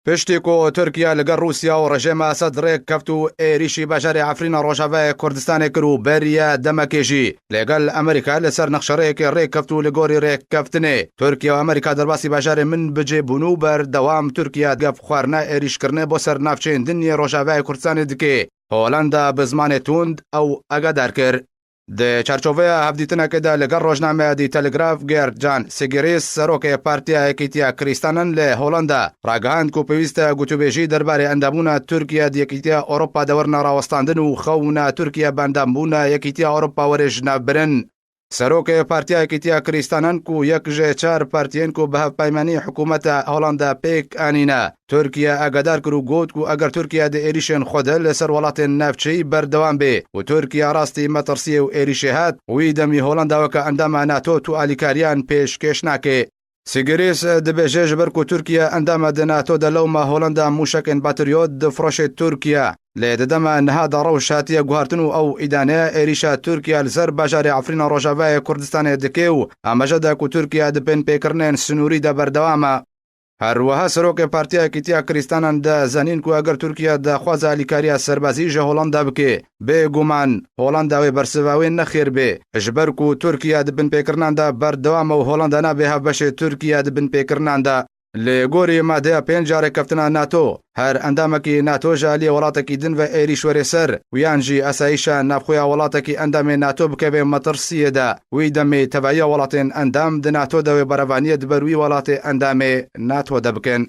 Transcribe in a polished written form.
پشتێکۆ تورکیا لەگەڵ رووسیا و ڕژێمە ئەسەد ڕێک کەوت و ئێریشی بەژاری عەفرینە ڕۆژاوای کوردستانی کرد و بەریە دەمەکێژی لەگەڵ ئەمریکا لەسەر نەخشەڕەیەکی ڕێک کەوت و لە گۆری ڕێککەوتنێ تورکیا و ئەمریکا دەرباسی بەژارێ من بجێ بوون و بەردەوام تورکیا گەف خواردنە ئێریشکردنە بۆ سەر ناوچەیەندنی ڕۆژاوای کوردستانی دکێ هۆڵەندا بە زمانێ توند ئەو ئەگادار کرد. د چارچۆڤەیە هەفدیتنەکەدا لەگەڵ ڕۆژنامەیە دی تەلگراف گێردجان سێگیریس سەرۆکەی پارتیا یەکیتیا کریستانن لە هۆڵەندا ڕاگەهاند و پێویستە گوتوبێژی دەربارەی ئەندامبوونە تورکیا یەکیتیا ئەوڕۆپا دەوەرنە ڕاوەستاندن و خەونە تورکیا بەندامبوونە یەکیتیا ئەوڕۆپا وەرێژنەبرن. سەرۆکەی پارتیا یەکیتیا کریستانن و یەکژێ چار پارتیەن و بە هەفپەیمانی حکوومەتە هۆڵەندا پێک ئانینە تورکیا ئاگادار کرد و گوت و ئەگەر تورکیا دە ئێریشێن خۆدە لەسەر وڵاتێن ناوچەی بەردەوام بێ و تورکیا ڕاستی مەترسیە و ئێریشێ هات وی دەمی هۆڵەنداوەکە ئەندامە ناتۆ و ئالیکاریان پێشکەش ناکێ. سیگریس دەبێژێ ژبەر و تورکیا ئەندامە دەناتۆ دەلەومە هۆڵەندا موشکێن باتریۆت دەفرۆشێت تورکیا لێ دەدەمە نەهادا ڕەوش هاتیە گوهارتن و ئەو ئیدانەیە ئێریشە تورکیا لەسەر بەژاری عەفرینە ڕۆژاوای کوردستانی دکێ و ئەمەژەدا و تورکیا دەپێن پێکردنێن سنووری دەبەردەوامە. هەروەها سەرۆکەی پارتیا یەکیتیا کریستانان دەزانین و ئەگەر تورکیا داخوازە ئالیکاریە سەربازی ژە هۆڵەندا بکێ بێگومان هۆڵەنداوێ بەرسەواوێ نەخێر بێ ژبەر و تورکیا دبن پێکردناندا بەردەوامە و هۆڵەندا نابێ هەبەشێ تورکیا دبن پێکردناندا لێ گۆری مادەیە پێنج جارێک کەفتنە ناتۆ هەر ئەندامەکی ناتۆژە لێ وڵاتێکی دن بە ئێریش وەرێ سەر ویانژی ئەساییشە ناوخۆیە وڵاتێکی ئەندامێ ناتۆ بکەبێ مەترسیەدا وی دەمێ تەبایە وڵاتێن ئەندام دە ناتۆ دەوێ بەرەوانیە دبەروی وڵاتێ ئەندامێ ناتۆ دەبکەن.